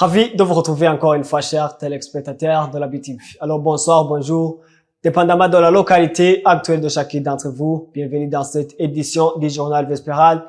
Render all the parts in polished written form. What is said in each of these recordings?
Ravi de vous retrouver encore une fois, chers téléspectateurs de la BTV. Alors bonsoir, bonjour, dépendamment de la localité actuelle de chacun d'entre vous. Bienvenue dans cette édition du journal vespéral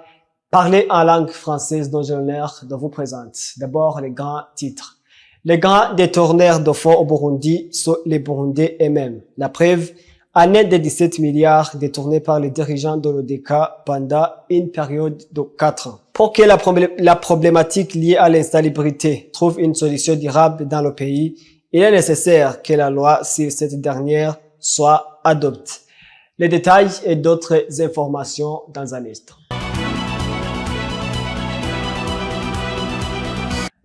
parlé en langue française dont j'ai l'honneur de vous présenter. D'abord, les grands titres. Les grands détourneurs de fonds au Burundi sont les Burundais eux-mêmes. La preuve, en aide des 17 milliards détournés par les dirigeants de l'ODK pendant une période de 4 ans. Pour que la problématique liée à l'insalubrité trouve une solution durable dans le pays, il est nécessaire que la loi sur cette dernière soit adoptée. Les détails et d'autres informations dans un instant.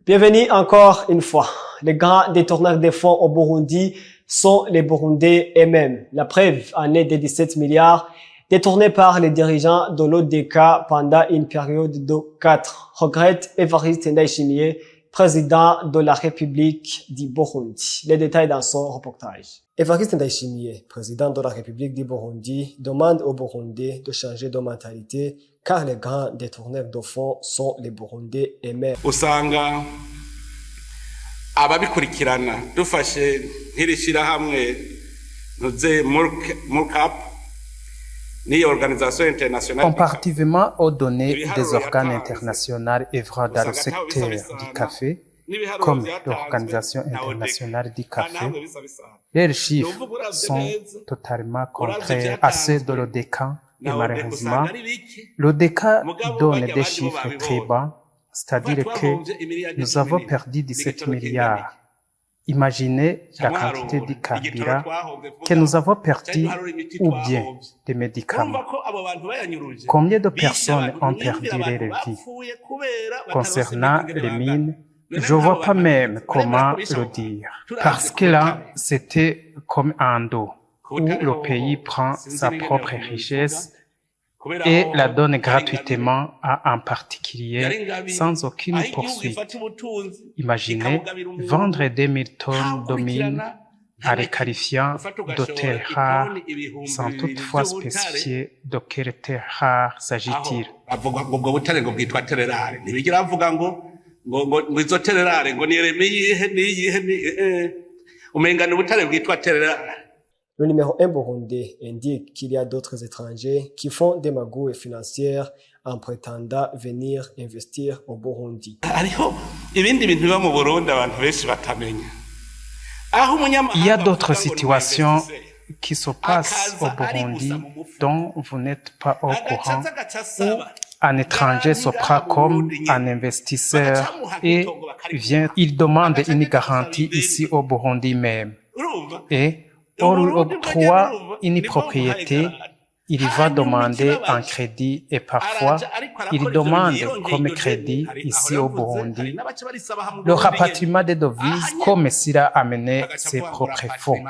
Bienvenue encore une fois. Les grands détourneurs de fonds au Burundi sont les Burundais eux-mêmes. La preuve en est des 17 milliards détournés par les dirigeants de l'ODK pendant une période de 4. Regrette Evariste Ndayishimiye, président de la République du Burundi. Les détails dans son reportage. Evariste Ndayishimiye, président de la République du Burundi, demande aux Burundais de changer de mentalité car les grands détourneurs de fonds sont les Burundais eux-mêmes. Usanga ababikurikirana dufashe nk'irishirahamwe ntuze Murcap ni organisation internationale. Comparativement aux données des organes internationaux œuvrant dans le secteur du café, comme l'Organisation internationale du café, leurs chiffres sont totalement contraires à ceux de l'ODK et malheureusement, l'ODK donne des chiffres très bas, c'est-à-dire que nous avons perdu 17 milliards. Imaginez la quantité de carburant que nous avons perdu ou bien des médicaments. Combien de personnes ont perdu leur vie? Concernant les mines, je ne vois pas même comment le dire. Parce que là, c'était comme un dos où le pays prend sa propre richesse et la donne gratuitement à un particulier sans aucune poursuite. Imaginez vendre 2000 tonnes de mine à les qualifiant de terres rares sans toutefois spécifier de quelle terre rare s'agit-il. Le numéro 1 burundais indique qu'il y a d'autres étrangers qui font des magouilles financières en prétendant venir investir au Burundi. Il y a d'autres situations qui se passent au Burundi dont vous n'êtes pas au courant, où un étranger se prend comme un investisseur et il demande une garantie ici au Burundi même. Et pour octroyer une propriété, il va demander un crédit et parfois, il demande comme crédit ici au Burundi le rapatriement des devises comme s'il a amené ses propres fonds.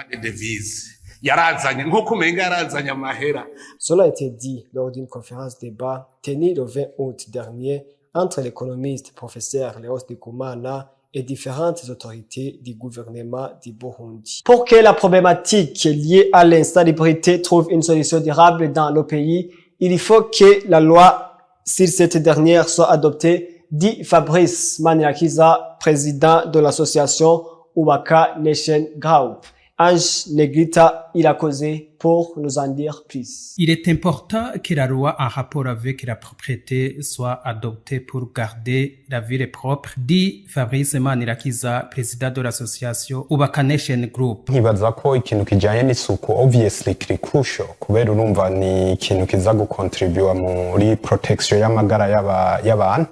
Cela a été dit lors d'une conférence débat tenue le 20 août dernier entre l'économiste professeur Léos Ndikumana et différentes autorités du gouvernement du Burundi. Pour que la problématique liée à l'insalubrité trouve une solution durable dans le pays, il faut que la loi sur cette dernière soit adoptée, dit Fabrice Manirakiza, président de l'association Ubaka Nation Group. Ange Negrita, il a causé pour nous en dire plus. Il est important que la loi en rapport avec la propriété soit adoptée pour garder la ville propre, dit Fabrice Manirakiza, président de l'association Ubaka Nation Group. Nkibaza ko ikintu kijanye n'isuku obviously kiri crucial kubera urumva ni ikintu kiza gukontribua muri protection y'amagara y'abantu.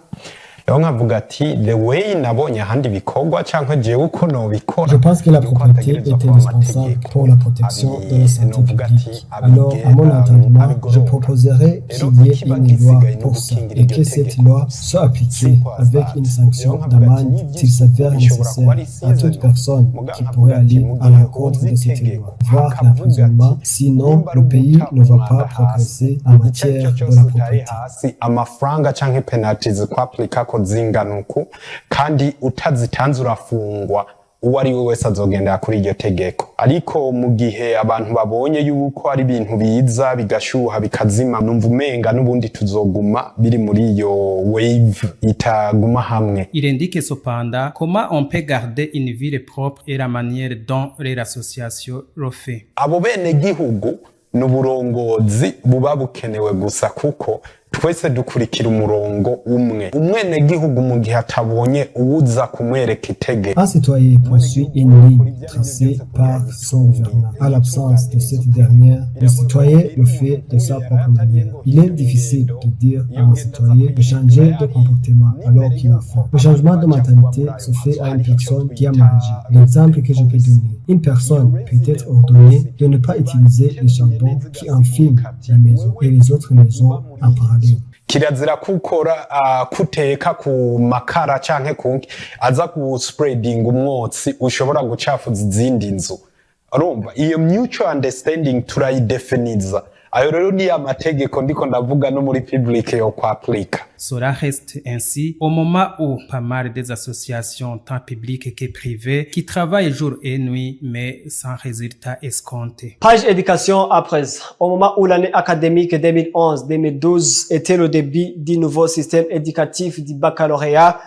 Je pense que la propriété est indispensable pour la protection de la santé publique. Alors, à mon entendement, je proposerais qu'il y ait une loi pour ça et que cette loi soit appliquée avec une sanction d'amende s'il s'avère nécessaire à toute personne qui pourrait aller à l'encontre de cette loi, voire l'emprisonnement. Sinon, le pays ne va pas progresser en matière de la propriété. zinganuku kandi utazitanze urafungwa uwo ari we wese azogendera kuri iryo tegeko. Ariko mu gihe abantu babonye yuko ari ibintu biza bigashuha bikazima, numva umenga n'ubundi tuzoguma biri muri iyo wave itaguma hamwe. Il indique cependant comment on peut garder une ville propre et la manière dont les associations le fait. Abo bene gihugu n'uburongozi buba bukenewe gusa kuko twese dukurikira umurongo umwe. Umwene gihugu mu gihe atabonye uwuza kumwereka itegeko. Un citoyen poursuit une ligne tracée par son gouvernant. À l'absence de cette dernière, le citoyen le fait de sa propre manière. Il est difficile de dire à un citoyen de changer de comportement alors qu'il a faim. Le changement de mentalité se fait à une personne qui a mangé. L'exemple que je peux donner, une personne peut être ordonnée de ne pas utiliser les charbons qui enfiment la maison et les autres maisons en parallèle. Kirazira kukora kuteka ku makara canke kunki aza ku spreading umwotsi ushobora gucafuza izindi nzu. Urumva iyo mutual understanding turayidefiniza. Ayo rero ni amategeko ndiko ndavuga no muri public yo kwaplika. Cela reste ainsi au moment où pas mal des associations tant publiques que privées qui travaillent jour et nuit mais sans résultat escompté. Page éducation à présent. Au moment où l'année académique 2011-2012 était le début du nouveau système éducatif du baccalauréat,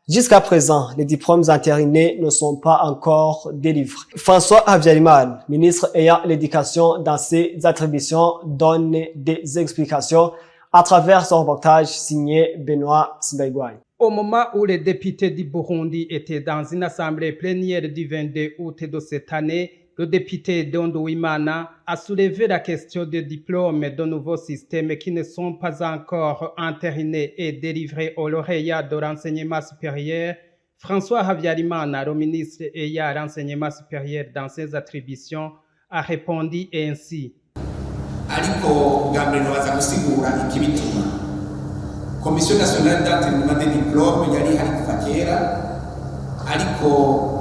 jusqu'à présent, les diplômes entérinés ne sont pas encore délivrés. François Habyarimana, ministre ayant l'éducation dans ses attributions, donne des explications à travers son reportage signé Benoît Simbaigwai. Au moment où les députés du Burundi étaient dans une assemblée plénière du 22 août de cette année, le député Dondo Uwimana a soulevé la question des diplômes de nouveaux systèmes qui ne sont pas encore entérinés et délivrés aux lauréats de l'enseignement supérieur. François Habyarimana, le ministre ayant l'enseignement supérieur dans ses attributions, a répondu ainsi. Ariko bwambere baza gusigura ikibituma Commission nationale d'enseignement des diplômes yari hari kuva kera ariko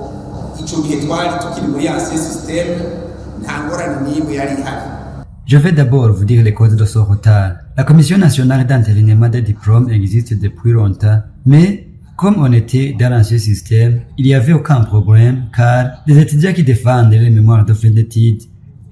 ico gihe twari tukiri muri ancien système nta ngorane n'imwe yari ihari. Je vais d'abord vous dire les causes de ce retard. La Commission nationale d'entérinement des diplômes existe depuis longtemps, mais comme on était dans l'ancien système, il n'y avait aucun problème car les étudiants qui défendent les mémoires de fin d'études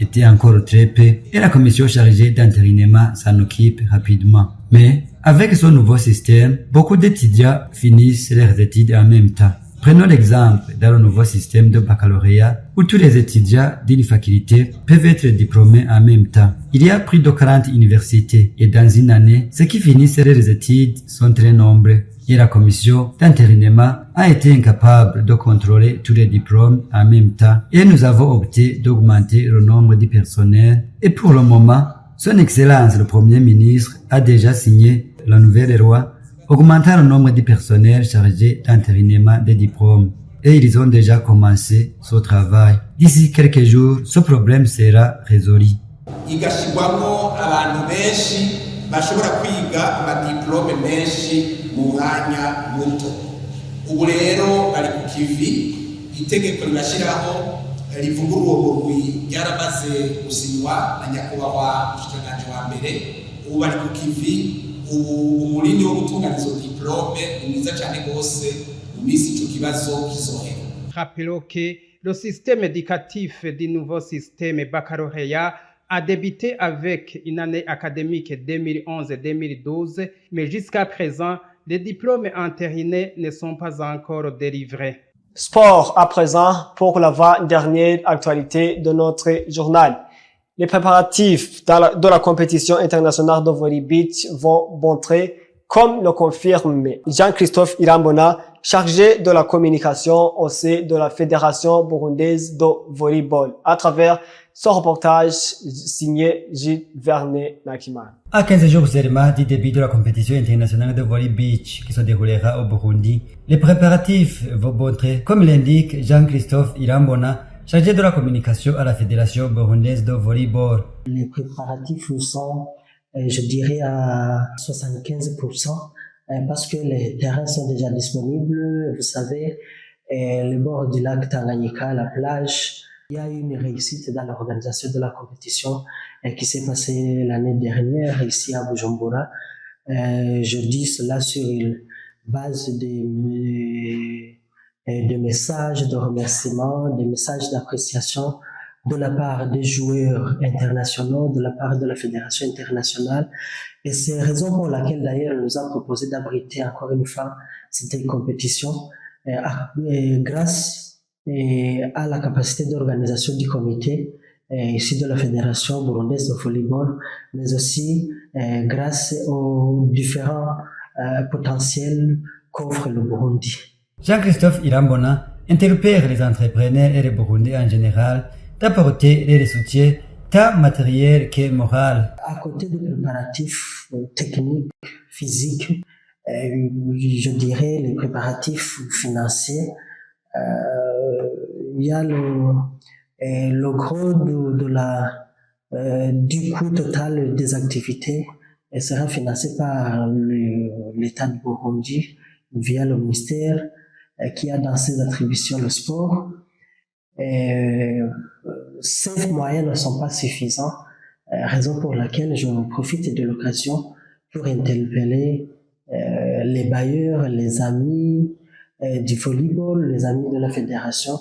étaient encore très peu et la commission chargée d'entérinement s'en occupe rapidement. Mais avec ce nouveau système, beaucoup d'étudiants finissent leurs études en même temps. Prenons l'exemple dans le nouveau système de baccalauréat où tous les étudiants d'une faculté peuvent être diplômés en même temps. Il y a plus de 40 universités et dans une année, ceux qui finissent leurs études sont très nombreux. Et la commission d'entérinement a été incapable de contrôler tous les diplômes en même temps et nous avons opté d'augmenter le nombre de personnels. Et pour le moment, son Excellence le Premier ministre a déjà signé la nouvelle loi augmentant le nombre de personnels chargés d'entérinement des diplômes. Et ils ont déjà commencé ce travail. D'ici quelques jours, ce problème sera résolu. Igashirwamo abantu benshi bashobora kwiga amadiplome menshi mu mwanya muto. Ubu rero bari ku kivi, itegeko ribashiraho rivugurura uwo murwi ryaramaze gusinywa na nyakubahwa umushikiranganji wa mbere. Ubu bari ku kivi, ubu umurindi wo gutunganya izo diplome ni mwiza cyane rwose mu minsi ico kibazo kizohera. Rappelons que le système éducatif du nouveau système baccalauréat a débuté avec une année académique 2011-2012, mais jusqu'à présent, les diplômes entérinés ne sont pas encore délivrés. Sport à présent pour l'avant-dernière actualité de notre journal. Les préparatifs de la compétition internationale de volley beach vont montrer, comme le confirme Jean-Christophe Irambona, chargé de la communication au sein de la Fédération burundaise de volleyball, à travers son reportage signé Gilles Vernet Nakiman. À 15 jours seulement du début de la compétition internationale de volley beach qui se déroulera au Burundi, les préparatifs vont montrer, comme l'indique Jean-Christophe Irambona, chargé de la communication à la Fédération burundaise de volleyball. Les préparatifs sont, je dirais, à 75%, parce que les terrains sont déjà disponibles. Vous savez, le bord du lac Tanganyika, la plage. Il y a eu une réussite dans l'organisation de la compétition qui s'est passée l'année dernière ici à Bujumbura. Je dis cela sur une base des des messages de remerciement, des messages d'appréciation de la part des joueurs internationaux, de la part de la Fédération internationale. Et c'est la raison pour laquelle d'ailleurs elle nous a proposé d'abriter encore une fois cette compétition grâce à la capacité d'organisation du comité ici de la Fédération burundaise de volleyball, mais aussi grâce aux différents potentiels qu'offre le Burundi. Jean-Christophe Irambona interpelle les entrepreneurs et les Burundais en général d'apporter les soutiens tant matériel que moral. À côté des préparatifs techniques, physiques, je dirais les préparatifs financiers, il y a le gros du coût total des activités sera financé par l'État du Burundi via le ministère qui a dans ses attributions le sport. Ces moyens ne sont pas suffisants, raison pour laquelle je profite de l'occasion pour interpeller les bailleurs, les amis du volleyball, les amis de la fédération,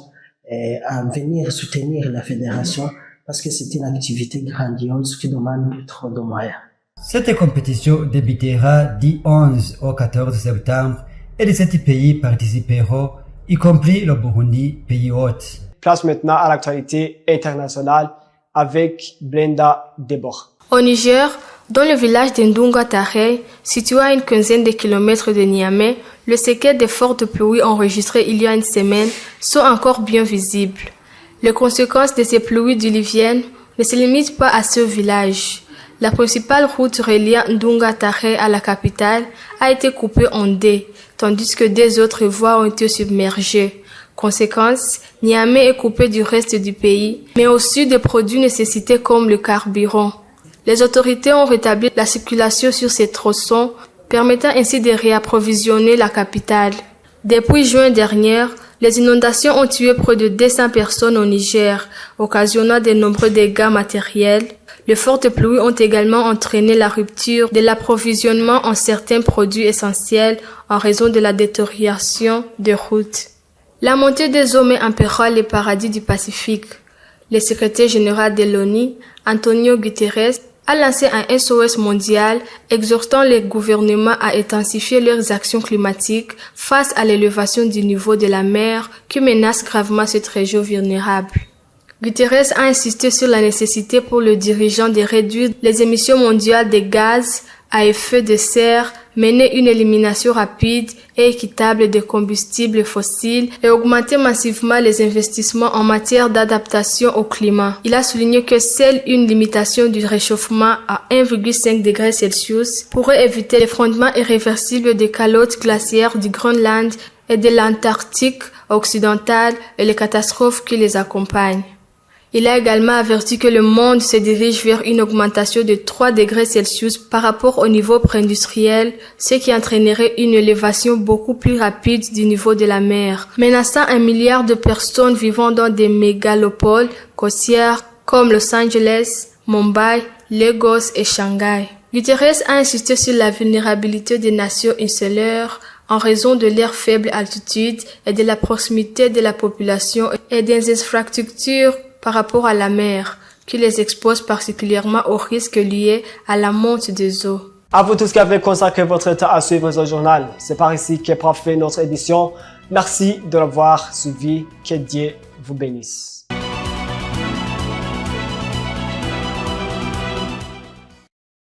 à venir soutenir la fédération parce que c'est une activité grandiose qui demande trop de moyens. Cette compétition débutera du 11 au 14 septembre et 17 pays participeront, y compris le Burundi, pays hôte. Place maintenant à l'actualité internationale avec Brenda Debord. Au Niger, dans le village d'Ndunga Tahey, situé à une quinzaine de kilomètres de Niamey, le séquelles des fortes pluies enregistrées il y a une semaine sont encore bien visibles. Les conséquences de ces pluies diluviennes ne se limitent pas à ce village. La principale route reliant Ndunga Tahey à la capitale a été coupée en deux, tandis que deux autres voies ont été submergées. Conséquence, Niamey est coupé du reste du pays, mais aussi des produits nécessités comme le carburant. Les autorités ont rétabli la circulation sur ces tronçons, permettant ainsi de réapprovisionner la capitale. Depuis juin dernier, les inondations ont tué près de 200 personnes au Niger, occasionnant de nombreux dégâts matériels. Les fortes pluies ont également entraîné la rupture de l'approvisionnement en certains produits essentiels en raison de la détérioration des routes. La montée des eaux met en péril les paradis du Pacifique. Le secrétaire général de l'ONU, Antonio Guterres, a lancé un SOS mondial exhortant les gouvernements à intensifier leurs actions climatiques face à l'élévation du niveau de la mer qui menace gravement cette région vulnérable. Guterres a insisté sur la nécessité pour le dirigeant de réduire les émissions mondiales de gaz à effet de serre, mener une élimination rapide et équitable des combustibles fossiles et augmenter massivement les investissements en matière d'adaptation au climat. Il a souligné que seule une limitation du réchauffement à 1,5 degré Celsius pourrait éviter l'effondrement irréversible des calottes glaciaires du Groenland et de l'Antarctique occidentale et les catastrophes qui les accompagnent. Il a également averti que le monde se dirige vers une augmentation de 3 degrés Celsius par rapport au niveau pré-industriel, ce qui entraînerait une élévation beaucoup plus rapide du niveau de la mer, menaçant 1 milliard de personnes vivant dans des mégalopoles côtières comme Los Angeles, Mumbai, Lagos et Shanghai. Guterres a insisté sur la vulnérabilité des nations insulaires en raison de leur faible altitude et de la proximité de la population et des infrastructures par rapport à la mer, qui les expose particulièrement aux risques liés à la monte des eaux. À vous tous qui avez consacré votre temps à suivre ce journal. C'est par ici qu'est parfait notre édition. Merci de l'avoir suivi. Que Dieu vous bénisse.